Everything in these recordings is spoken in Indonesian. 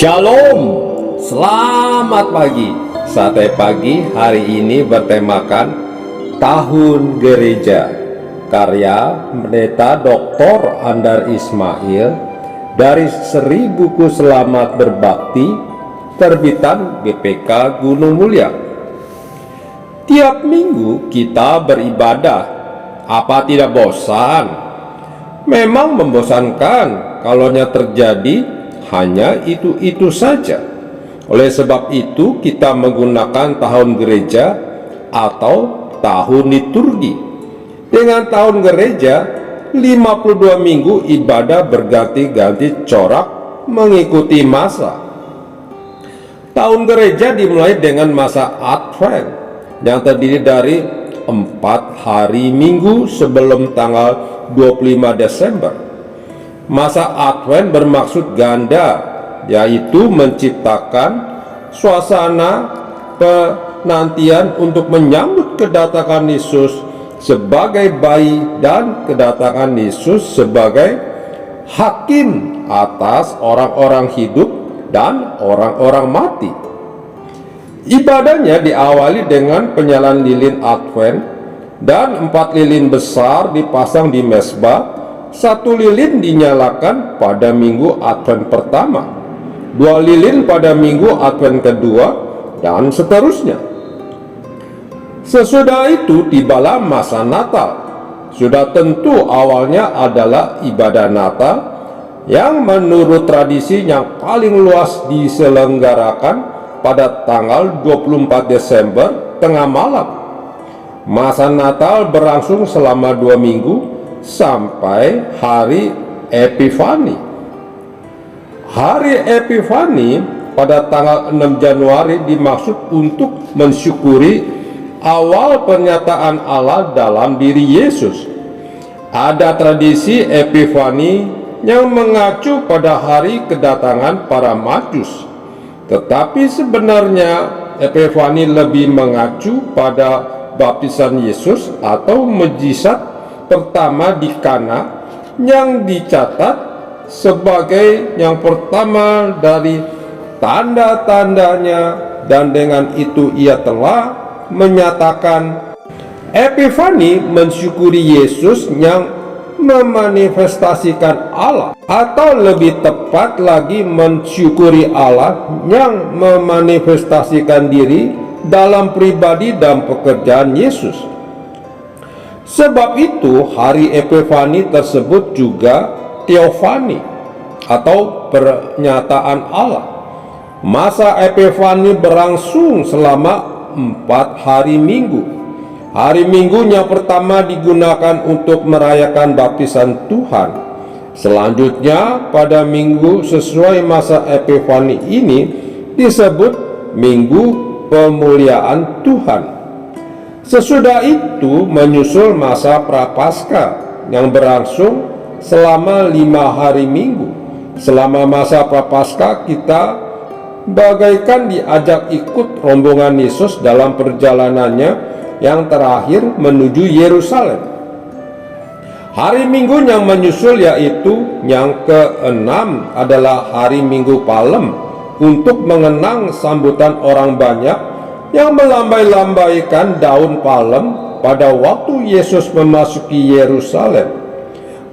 Shalom, selamat pagi. Sate pagi hari ini bertemakan Tahun Gereja, karya Pendeta Dr. Andar Ismail dari 1000 Buku Selamat Berbakti, terbitan GPK Gunung Mulia. Tiap minggu kita beribadah, apa tidak bosan? Memang membosankan kalaunya terjadi hanya itu-itu saja. Oleh sebab itu kita menggunakan tahun gereja atau tahun liturgi. Dengan tahun gereja, 52 minggu ibadah berganti-ganti corak mengikuti masa. Tahun gereja dimulai dengan masa Advent yang terdiri dari 4 hari minggu sebelum tanggal 25 Desember. Masa Advent bermaksud ganda, yaitu menciptakan suasana penantian untuk menyambut kedatangan Yesus sebagai bayi dan kedatangan Yesus sebagai hakim atas orang-orang hidup dan orang-orang mati. Ibadahnya diawali dengan penyalaan lilin Advent, dan 4 lilin besar dipasang di mezbah. 1 lilin dinyalakan pada minggu Advent pertama, 2 lilin pada minggu Advent kedua, dan seterusnya. Sesudah itu tibalah masa Natal. Sudah tentu awalnya adalah ibadah Natal yang menurut tradisi yang paling luas diselenggarakan pada tanggal 24 Desember tengah malam. Masa Natal berlangsung selama 2 minggu sampai hari Epifani. Hari Epifani pada tanggal 6 Januari dimaksud untuk mensyukuri awal pernyataan Allah dalam diri Yesus. Ada tradisi Epifani yang mengacu pada hari kedatangan para Majus, tetapi sebenarnya Epifani lebih mengacu pada baptisan Yesus atau mujizat pertama di Kana yang dicatat sebagai yang pertama dari tanda-tandanya, dan dengan itu ia telah menyatakan. Epifani mensyukuri Yesus yang memanifestasikan Allah, atau lebih tepat lagi mensyukuri Allah yang memanifestasikan diri dalam pribadi dan pekerjaan Yesus. Sebab itu hari Epifani tersebut juga Teofani atau pernyataan Allah. Masa Epifani berlangsung selama 4 hari minggu. Hari Minggu yang pertama digunakan untuk merayakan baptisan Tuhan. Selanjutnya pada minggu sesuai masa Epifani ini disebut Minggu Pemuliaan Tuhan. Sesudah itu menyusul masa Prapaskah yang berlangsung selama 5 hari minggu. Selama masa Prapaskah kita bagaikan diajak ikut rombongan Yesus dalam perjalanannya yang terakhir menuju Yerusalem. Hari Minggu yang menyusul yaitu yang ke-6 adalah hari Minggu Palem, untuk mengenang sambutan orang banyak yang melambai-lambaikan daun palem pada waktu Yesus memasuki Yerusalem.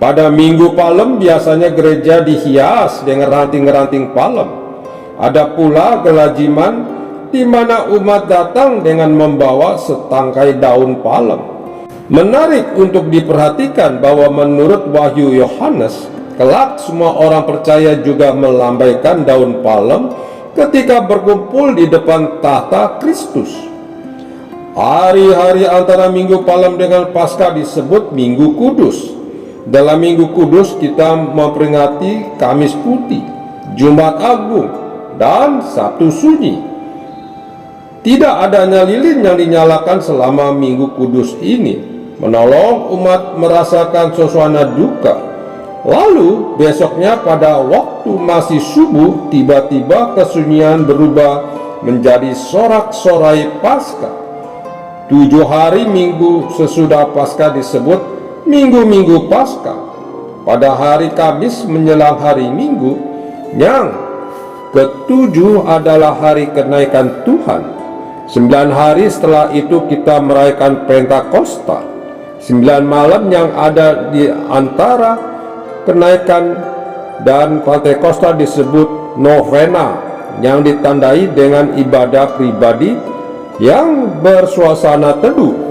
Pada Minggu Palem biasanya gereja dihias dengan ranting-ranting palem. Ada pula kelaziman di mana umat datang dengan membawa setangkai daun palem. Menarik untuk diperhatikan bahwa menurut Wahyu Yohanes, kelak semua orang percaya juga melambaikan daun palem ketika berkumpul di depan tahta Kristus. Hari-hari antara Minggu Palem dengan Paskah disebut Minggu Kudus. Dalam Minggu Kudus kita memperingati Kamis Putih, Jumat Agung, dan Sabtu Sunyi. Tidak adanya lilin yang dinyalakan selama Minggu Kudus ini menolong umat merasakan suasana duka. Lalu besoknya pada waktu masih subuh, tiba-tiba kesunyian berubah menjadi sorak-sorai Paskah. 7 hari minggu sesudah Paskah disebut Minggu-Minggu Paskah. Pada hari Kamis menjelang hari Minggu yang Ketujuh adalah hari kenaikan Tuhan. 9 hari setelah itu kita merayakan Pentakosta. 9 malam yang ada di antara kenaikan dan Pentakosta disebut novena, yang ditandai dengan ibadah pribadi yang bersuasana teduh.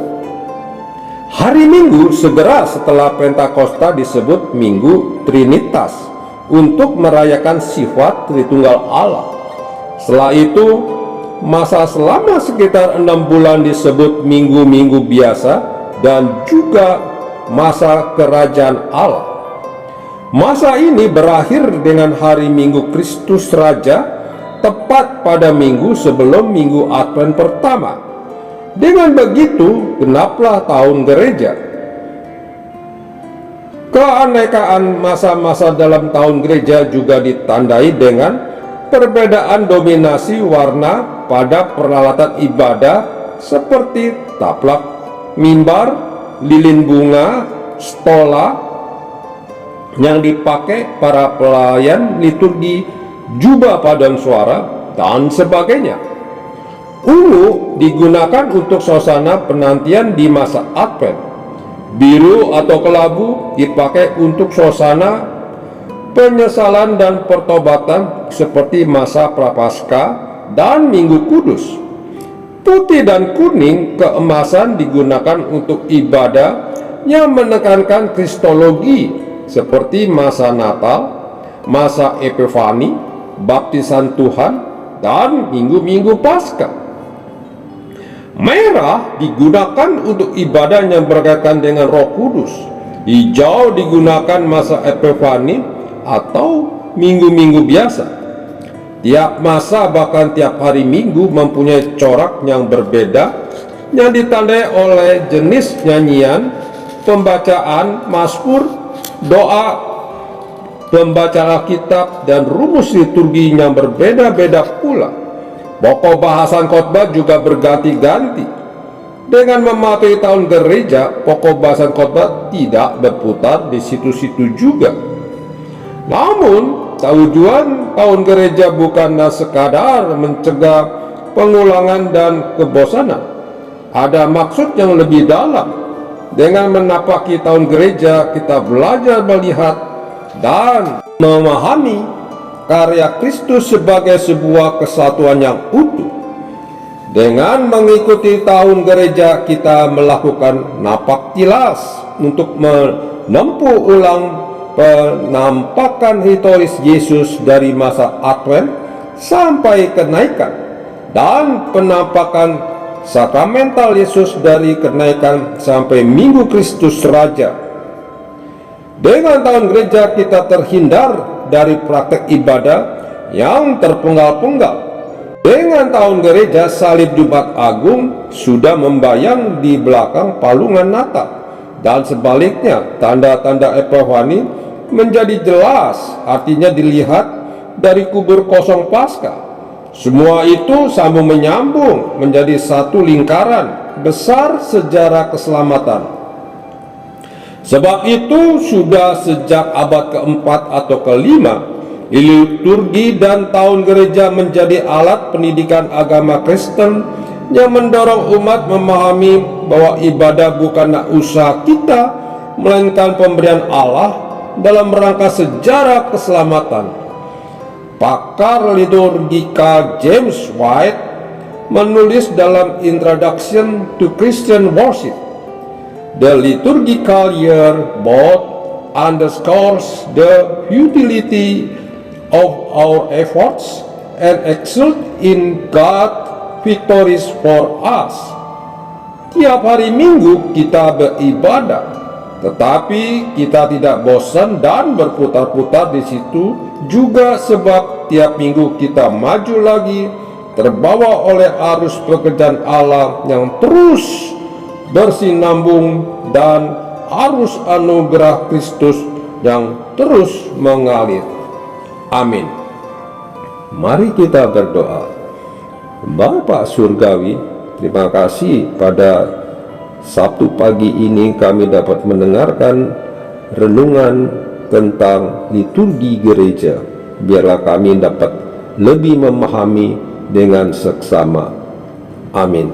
Hari Minggu segera setelah Pentakosta disebut Minggu Trinitas untuk merayakan sifat Tritunggal Allah. Setelah itu, masa selama sekitar 6 bulan disebut minggu-minggu biasa dan juga masa kerajaan Allah. Masa ini berakhir dengan hari Minggu Kristus Raja, tepat pada minggu sebelum minggu Advent pertama. Dengan begitu, genaplah tahun gereja. Keanekaan masa-masa dalam tahun gereja juga ditandai dengan perbedaan dominasi warna pada peralatan ibadah seperti taplak mimbar, lilin bunga, stola yang dipakai para pelayan liturgi, jubah paduan suara, dan sebagainya. Ungu digunakan untuk suasana penantian di masa Advent. Biru atau kelabu dipakai untuk suasana penyesalan dan pertobatan seperti masa Prapaskah dan Minggu Kudus. Putih dan kuning keemasan digunakan untuk ibadah yang menekankan kristologi seperti masa Natal, masa Epifani, baptisan Tuhan, dan minggu-minggu Paskah. Merah digunakan untuk ibadah yang berkaitan dengan Roh Kudus. Hijau digunakan masa Epifani atau minggu-minggu biasa. Tiap masa, bahkan tiap hari Minggu, mempunyai corak yang berbeda yang ditandai oleh jenis nyanyian, pembacaan mazmur, doa, pembacaan Alkitab, dan rumus liturgi yang berbeda-beda pula. Pokok bahasan khotbah juga berganti-ganti. Dengan mematuhi tahun gereja, pokok bahasan khotbah tidak berputar di situ-situ juga. Namun, tujuan tahun gereja bukanlah sekadar mencegah pengulangan dan kebosanan. Ada maksud yang lebih dalam. Dengan menapaki tahun gereja, kita belajar melihat dan memahami karya Kristus sebagai sebuah kesatuan yang utuh. Dengan mengikuti tahun gereja, kita melakukan napak tilas untuk menempuh ulang penampakan historis Yesus dari masa Advent sampai kenaikan, dan penampakan sakramental Yesus dari kenaikan sampai Minggu Kristus Raja. Dengan tahun gereja, kita terhindar dari praktek ibadah yang terpenggal-penggal. Dengan tahun gereja, salib Jumat Agung sudah membayang di belakang palungan Natal, dan sebaliknya tanda-tanda Epifani menjadi jelas, artinya dilihat dari kubur kosong Paskah. Semua itu sambung menyambung menjadi satu lingkaran besar sejarah keselamatan. Sebab itu sudah sejak abad keempat atau kelima, liturgi dan tahun gereja menjadi alat pendidikan agama Kristen yang mendorong umat memahami bahwa ibadah bukanlah usaha kita, melainkan pemberian Allah dalam rangka sejarah keselamatan. Pakar liturgika James White menulis dalam Introduction to Christian Worship, "The liturgical year both underscores the utility of our efforts and exult in God's victories for us." Tiap hari Minggu kita beribadah, tetapi kita tidak bosan dan berputar-putar di situ juga, sebab tiap minggu kita maju lagi, terbawa oleh arus pekerjaan Allah yang terus bersinambung dan arus anugerah Kristus yang terus mengalir. Amin. Mari kita berdoa. Bapa Surgawi, terima kasih pada Sabtu pagi ini kami dapat mendengarkan renungan tentang liturgi gereja. Biarlah kami dapat lebih memahami dengan seksama. Amin.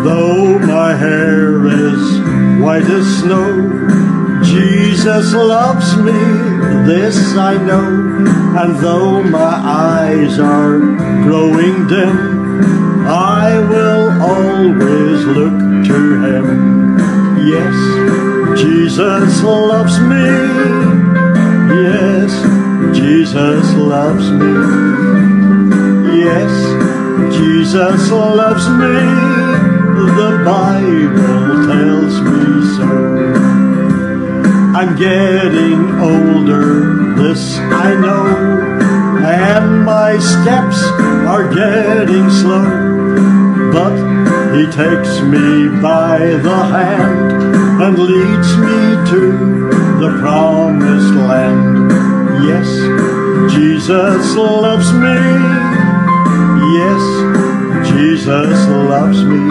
Though my hair is white as snow, Jesus loves me, this I know. And though my eyes are growing dim, I will always look to Him. Yes, Jesus loves me. Yes, Jesus loves me. Yes, Jesus loves me. The Bible tells me so. I'm getting older, this I know, and my steps are getting slow. But He takes me by the hand and leads me to the promised land. Yes, Jesus loves me. Yes, Jesus loves me.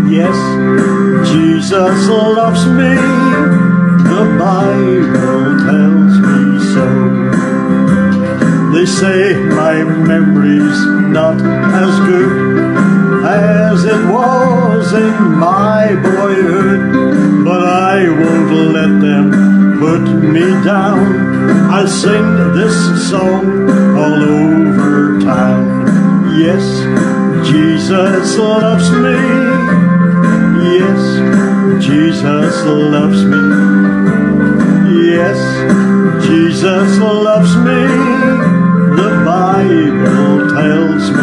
Yes, Jesus loves me. The Bible tells me so. They say my memory's not as good as it was in my boyhood, but I won't let them put me down. I'll sing this song all over town. Yes, Jesus loves me. Yes, Jesus loves me. Yes, Jesus loves me. The Bible tells me